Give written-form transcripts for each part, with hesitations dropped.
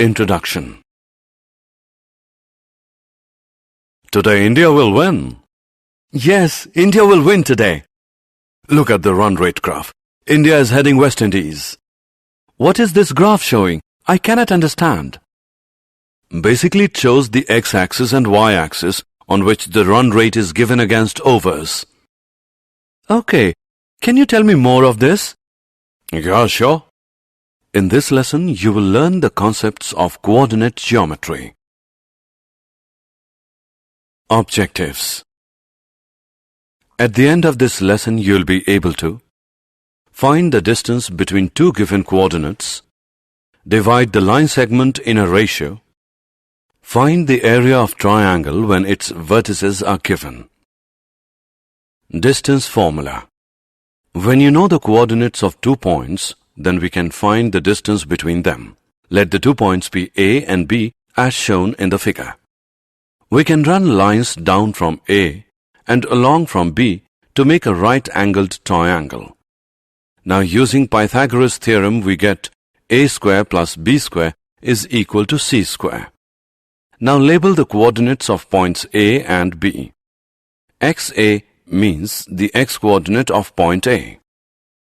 Introduction. Today India will win. Yes, India will win today. Look at the run rate graph. India is heading West Indies. What is this graph showing? I cannot understand. Basically, it shows the x-axis and y-axis on which the run rate is given against overs. Okay, can you tell me more of this? Yeah, sure. In this lesson, you will learn the concepts of coordinate geometry. Objectives. At the end of this lesson, you will be able to find the distance between two given coordinates, divide the line segment in a ratio, find the area of triangle when its vertices are given. Distance formula. When you know the coordinates of 2 points, then we can find the distance between them. Let the 2 points be A and B as shown in the figure. We can run lines down from A and along from B to make a right-angled triangle. Now using Pythagoras theorem, we get A square plus B square is equal to C square. Now label the coordinates of points A and B. XA means the x-coordinate of point A.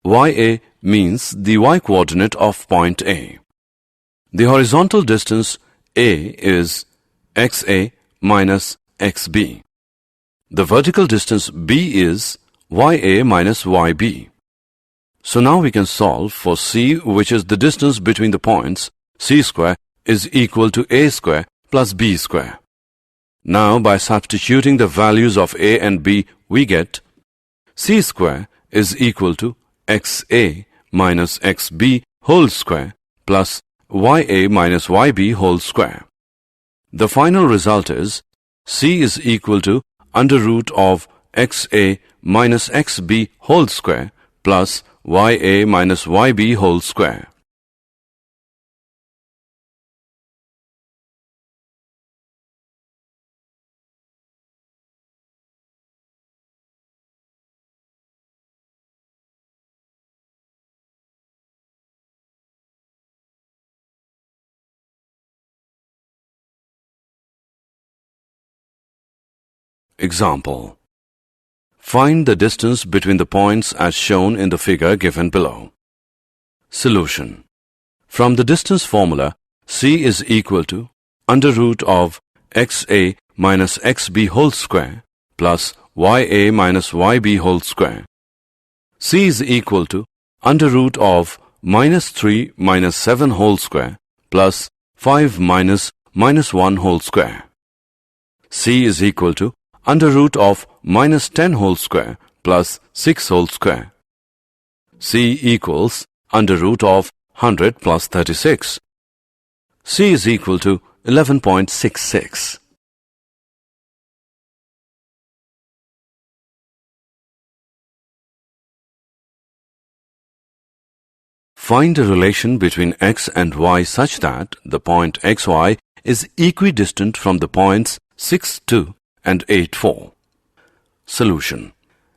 YA means the y-coordinate of point A. The horizontal distance A is XA minus XB. The vertical distance B is YA minus YB. So now we can solve for C, which is the distance between the points. C square is equal to A square plus B square. Now by substituting the values of A and B, we get C square is equal to XA minus XB whole square plus YA minus YB whole square. The final result is C is equal to under root of XA minus XB whole square plus YA minus YB whole square. Example. Find the distance between the points as shown in the figure given below. Solution. From the distance formula, C is equal to under root of XA minus XB whole square plus YA minus YB whole square. C is equal to under root of minus 3 minus 7 whole square plus 5 minus 1 whole square. C is equal to under root of minus 10 whole square plus 6 whole square. C equals under root of 100 plus 36. C is equal to 11.66. Find a relation between x and y such that the point xy is equidistant from the points 6, 2 and 8, 4. Solution.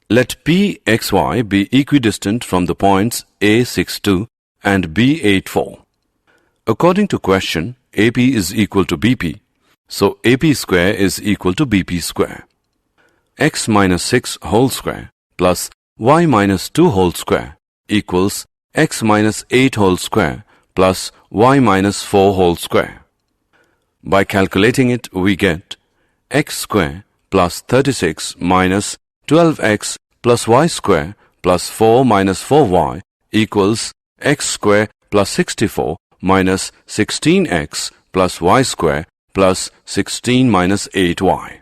Let Pxy be equidistant from the points A 6, 2 and B 8, 4. According to question, AP is equal to BP, so AP square is equal to BP square. X minus 6 whole square plus Y minus 2 whole square equals X minus 8 whole square plus Y minus 4 whole square. By calculating it, we get x square plus 36 minus 12x plus y square plus 4 minus 4y equals x square plus 64 minus 16x plus y square plus 16 minus 8y,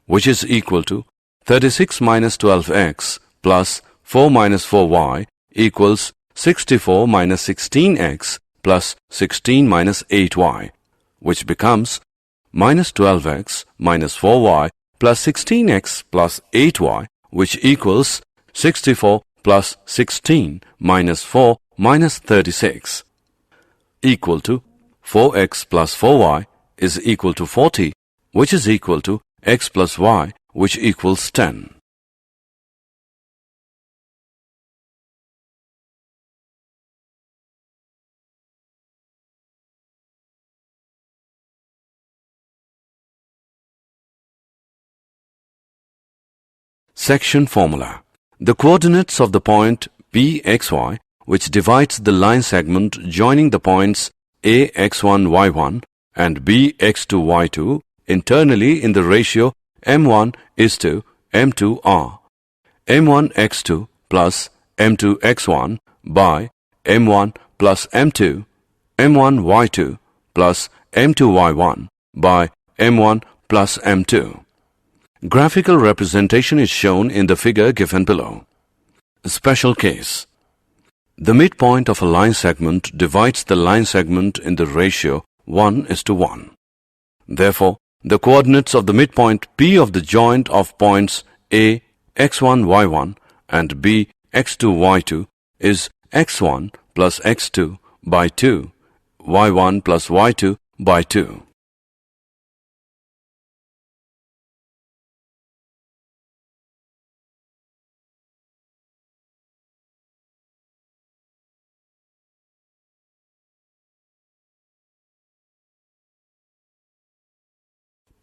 which is equal to 36 minus 12x plus 4 minus 4y equals 64 minus 16x plus 16 minus 8y, which becomes minus 12x minus 4y plus 16x plus 8y, which equals 64 plus 16 minus 4 minus 36, equal to 4x plus 4y is equal to 40, which is equal to x plus y, which equals 10. Section formula. The coordinates of the point PXY, which divides the line segment joining the points AX1Y1 and BX2Y2 internally in the ratio M1 is to M2 are M1x2 plus M2x1 by M1 plus M2, M1y2 plus M2y1 by M1 plus M2. Graphical representation is shown in the figure given below. Special case. The midpoint of a line segment divides the line segment in the ratio 1:1. Therefore, the coordinates of the midpoint P of the joint of points A x1 y1 and B x2 y2 is x1 plus x2 by 2, y1 plus y2 by 2.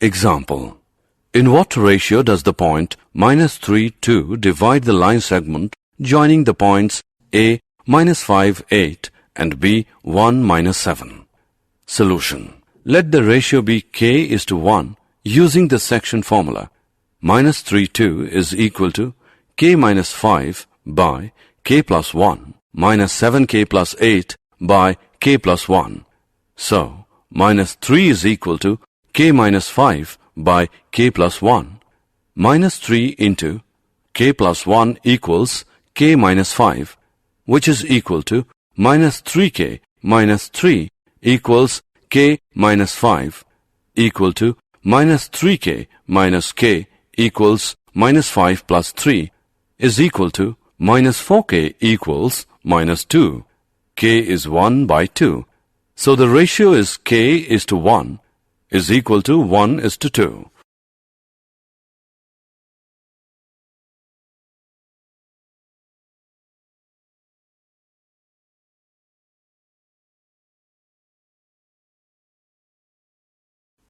Example. In what ratio does the point -3, 2 divide the line segment joining the points A -5, 8 and B 1, -7? Solution. Let the ratio be k:1 using the section formula. -3, 2 is equal to k minus 5 by k plus 1 minus 7k plus 8 by k plus 1. So, -3 is equal to k minus 5 by k plus 1. -3 into k plus 1 equals k minus 5, which is equal to -3k minus 3 equals k minus 5 equal to -3k minus k equals -5 plus 3 is equal to -4k equals -2. K is 1 by 2. So the ratio is k:1 is equal to 1:2.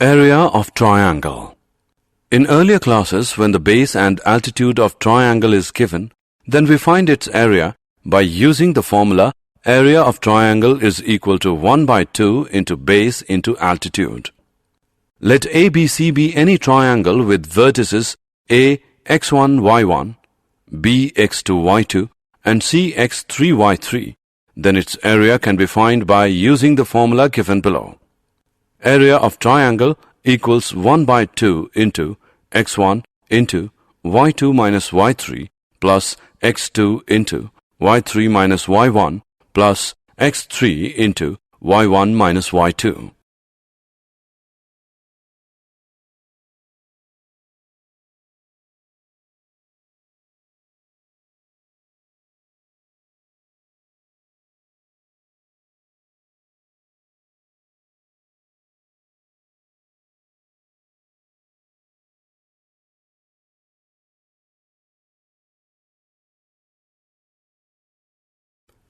Area of triangle. In earlier classes, when the base and altitude of triangle is given, then we find its area by using the formula area of triangle is equal to 1 by 2 into base into altitude. Let ABC be any triangle with vertices A x1 y1, B x2 y2 and C x3 y3. Then its area can be found by using the formula given below. Area of triangle equals 1 by 2 into x1 into y2 minus y3 plus x2 into y3 minus y1 plus x3 into y1 minus y2.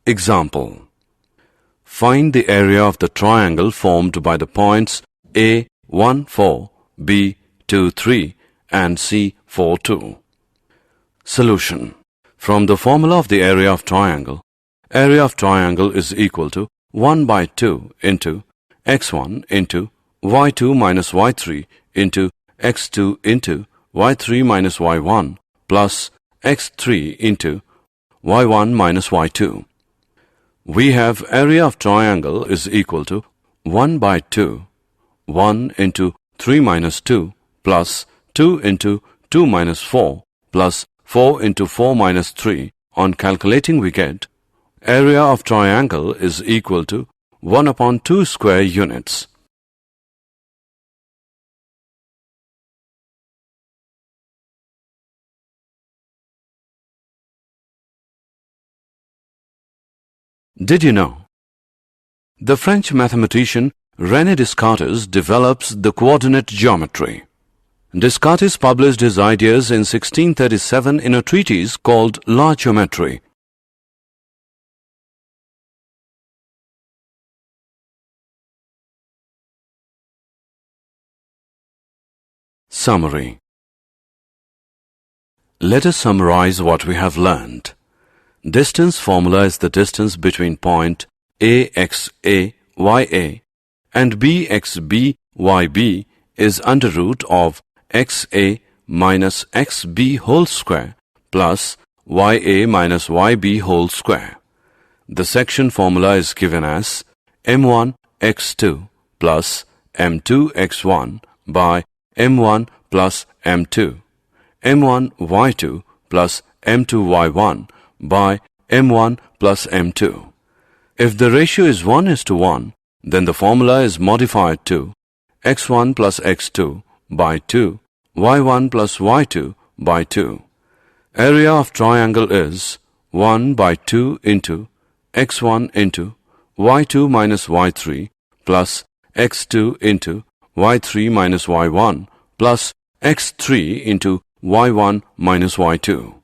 Example. Find the area of the triangle formed by the points A 1, 4, B 2, 3 and C 4, 2. Solution. From the formula of the area of triangle is equal to 1 by 2 into x1 into y2 minus y3 into x2 into y3 minus y1 plus x3 into y1 minus y2. We have area of triangle is equal to 1 by 2, 1 into 3 minus 2 plus 2 into 2 minus 4 plus 4 into 4 minus 3. On calculating we get area of triangle is equal to 1 upon 2 square units. Did you know? The French mathematician René Descartes develops the coordinate geometry. Descartes published his ideas in 1637 in a treatise called La Géométrie. Summary. Let us summarize what we have learned. Distance formula is the distance between point AXA, YA and BXB, YB is under root of XA minus XB whole square plus YA minus YB whole square. The section formula is given as M1 x2 plus M2 x1 by M1 plus M2, M1 y2 plus M2 y1 by M1 plus M2. If the ratio is 1:1, then the formula is modified to x1 plus x2 by 2, y1 plus y2 by 2. Area of triangle is 1 by 2 into x1 into y2 minus y3 plus x2 into y3 minus y1 plus x3 into y1 minus y2.